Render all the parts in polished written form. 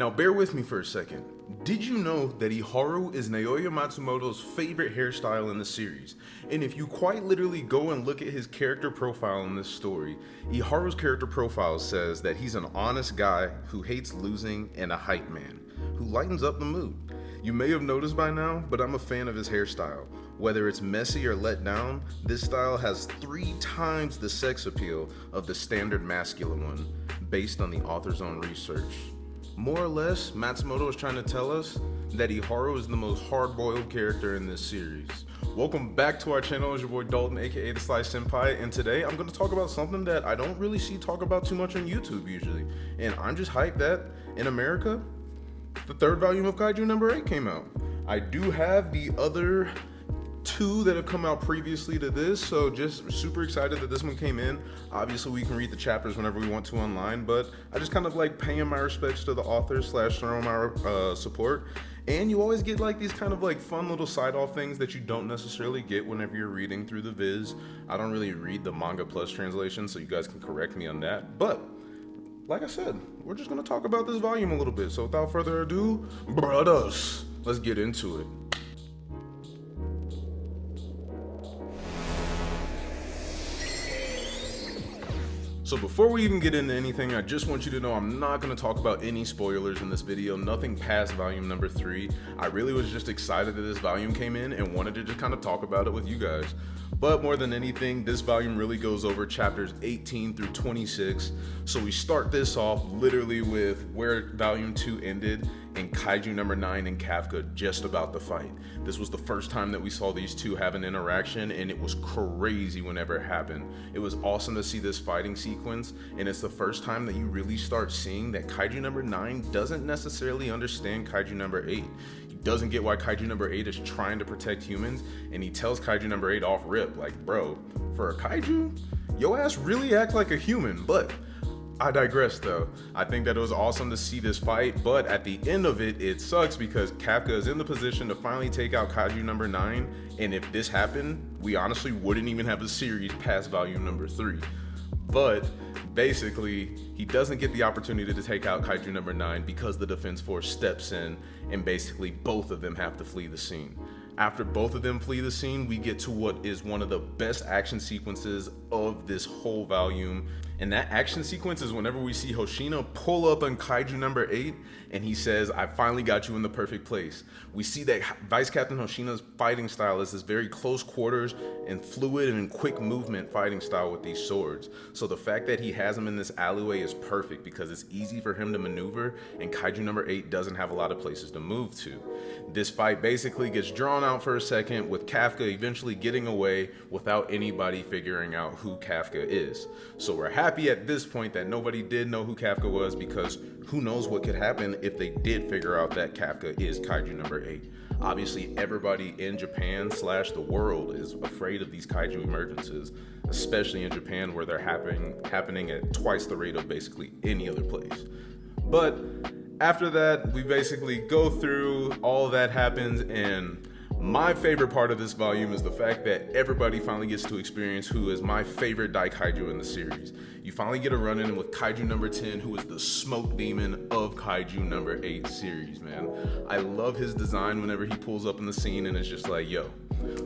Now bear with me for a second. Did you know that Iharu is Naoya Matsumoto's favorite hairstyle in the series? And if you quite literally go and look at his character profile in this story, Iharu's character profile says that he's an honest guy who hates losing and a hype man, who lightens up the mood. You may have noticed by now, but I'm a fan of his hairstyle. Whether it's messy or let down, this style has 3 times the sex appeal of the standard masculine one, based on the author's own research. More or less, Matsumoto is trying to tell us that Iharu is the most hard-boiled character in this series. Welcome back to our channel. It's your boy Dalton, aka The Slice Senpai, and today I'm going to talk about something that I don't really see talk about too much on YouTube usually. And I'm just hyped that in America, the 3rd volume of Kaiju number 8 came out. I do have the other 2 that have come out previously to this, so just super excited that this one came in. Obviously we can read the chapters whenever we want to online, but I just kind of like paying my respects to the author / throwing my support. And you always get like these kind of like fun little side off things that you don't necessarily get whenever you're reading through the viz. I don't really read the manga plus translation, so you guys can correct me on that, but like I said, we're just gonna talk about this volume a little bit. So without further ado, brothers, let's get into it. So before we even get into anything, I just want you to know I'm not going to talk about any spoilers in this video, nothing past volume number 3. I really was just excited that this volume came in and wanted to just kind of talk about it with you guys. But more than anything, this volume really goes over chapters 18 through 26. So we start this off literally with where volume 2 ended and Kaiju number 9 and Kafka just about to fight. This was the first time that we saw these two have an interaction, and it was crazy whenever it happened. It was awesome to see this fighting sequence, and it's the first time that you really start seeing that Kaiju number 9 doesn't necessarily understand Kaiju number 8. He doesn't get why Kaiju number 8 is trying to protect humans, and he tells Kaiju number 8 off rip, like, bro, for a Kaiju, yo ass really act like a human. But I digress though. I think that it was awesome to see this fight, but at the end of it, it sucks because Kafka is in the position to finally take out Kaiju number 9, and if this happened, we honestly wouldn't even have a series past volume number 3. But basically, he doesn't get the opportunity to take out Kaiju number 9 because the Defense Force steps in, and basically both of them have to flee the scene. After both of them flee the scene, we get to what is one of the best action sequences of this whole volume. And that action sequence is whenever we see Hoshina pull up on Kaiju number 8 and he says, I finally got you in the perfect place. We see that Vice Captain Hoshina's fighting style is this very close quarters and fluid and quick movement fighting style with these swords. So the fact that he has him in this alleyway is perfect because it's easy for him to maneuver, and Kaiju number 8 doesn't have a lot of places to move to. This fight basically gets drawn out for a second, with Kafka eventually getting away without anybody figuring out who Kafka is. So we're happy at this point that nobody did know who Kafka was, because who knows what could happen if they did figure out that Kafka is Kaiju number 8. Obviously everybody in Japan / the world is afraid of these Kaiju emergencies, especially in Japan where they're happening at twice the rate of basically any other place. But after that, we basically go through, all that happens, and my favorite part of this volume is the fact that everybody finally gets to experience who is my favorite Daikaiju in the series. You finally get a run-in with Kaiju number 10, who is the smoke demon of Kaiju number 8 series, man. I love his design whenever he pulls up in the scene and it's just like, yo,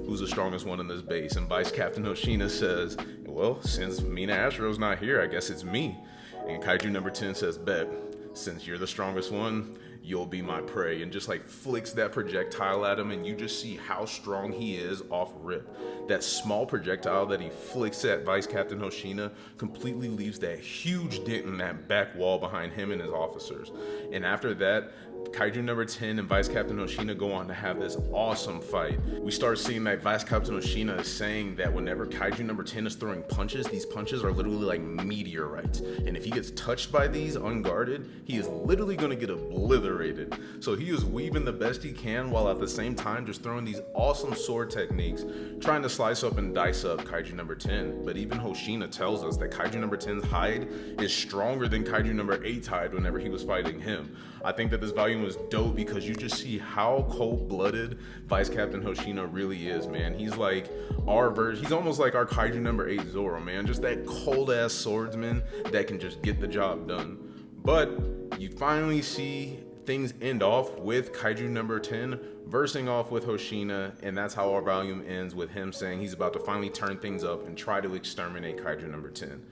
who's the strongest one in this base? And Vice Captain Hoshina says, well, since Mina Astro's not here, I guess it's me. And Kaiju number 10 says, bet, since you're the strongest one, you'll be my prey, and just like flicks that projectile at him, and you just see how strong he is off rip. That small projectile that he flicks at Vice Captain Hoshina completely leaves that huge dent in that back wall behind him and his officers. And after that, Kaiju number 10 and Vice Captain Hoshina go on to have this awesome fight. We start seeing that Vice Captain Hoshina is saying that whenever Kaiju number 10 is throwing punches, these punches are literally like meteorites. And if he gets touched by these unguarded, he is literally going to get obliterated. So he is weaving the best he can while at the same time just throwing these awesome sword techniques, trying to slice up and dice up Kaiju number 10. But even Hoshina tells us that Kaiju number 10's hide is stronger than Kaiju number 8's hide whenever he was fighting him. I think that this volume was dope because you just see how cold-blooded Vice Captain Hoshina really is, man. He's like our version. He's almost like our Kaiju number 8 Zoro, man. Just that cold-ass swordsman that can just get the job done. But you finally see things end off with Kaiju number 10 versing off with Hoshina, and that's how our volume ends, with him saying he's about to finally turn things up and try to exterminate Kaiju number 10.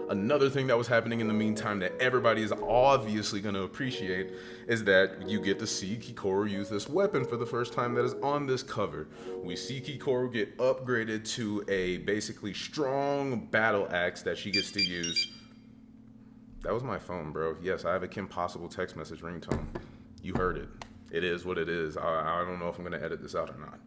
Another thing that was happening in the meantime that everybody is obviously going to appreciate is that you get to see Kikoru use this weapon for the first time that is on this cover. We see Kikoru get upgraded to a basically strong battle axe that she gets to use. That was my phone, bro. Yes, I have a Kim Possible text message ringtone. You heard it. It is what it is. I don't know if I'm going to edit this out or not.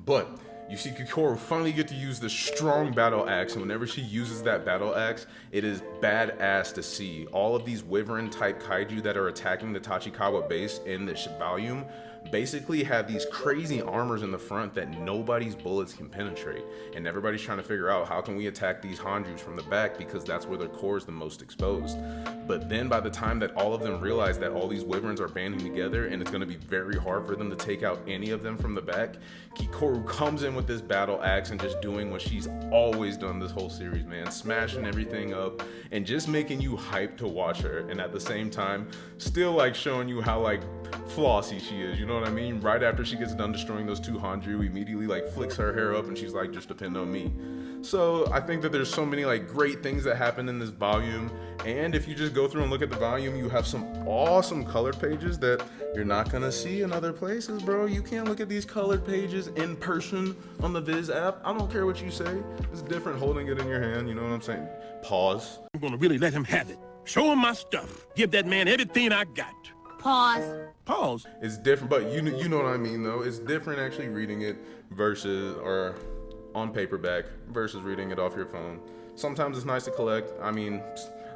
But you see Kikoru finally get to use this strong battle axe, and whenever she uses that battle axe, it is badass to see. All of these wyvern type kaiju that are attacking the Tachikawa base in this volume basically have these crazy armors in the front that nobody's bullets can penetrate, and everybody's trying to figure out how can we attack these Hanjus from the back, because that's where their core is the most exposed. But then by the time that all of them realize that all these wyverns are banding together and it's going to be very hard for them to take out any of them from the back, Kikoru comes in with this battle axe and just doing what she's always done this whole series, man, smashing everything up and just making you hyped to watch her, and at the same time still like showing you how like flossy she is, you know what I mean? Right after she gets done destroying those two Hanju, immediately like flicks her hair up and she's like, just depend on me. So I think that there's so many like great things that happen in this volume, and if you just go through and look at the volume, you have some awesome colored pages that you're not gonna see in other places, bro. You can't look at these colored pages in person on the Viz app. I don't care what you say. It's different holding it in your hand, you know what I'm saying? Pause. I'm gonna really let him have it. Show him my stuff. Give that man everything I got. Pause. Pause. It's different, but you know what I mean though. It's different actually reading it versus, or on paperback versus reading it off your phone. Sometimes it's nice to collect. I mean,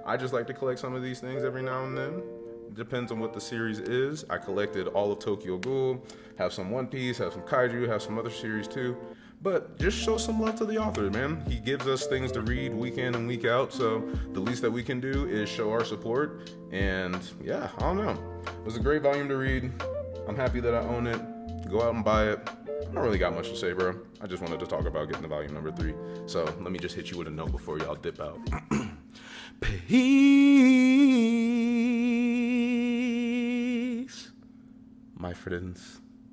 I just like to collect some of these things every now and then. Depends on what the series is. I collected all of Tokyo Ghoul, have some One Piece, have some Kaiju, have some other series too. But just show some love to the author, man. He gives us things to read week in and week out, so the least that we can do is show our support. And yeah, I don't know. It was a great volume to read. I'm happy that I own it. Go out and buy it. I don't really got much to say, bro. I just wanted to talk about getting the volume number 3. So let me just hit you with a note before y'all dip out. Peace, my friends.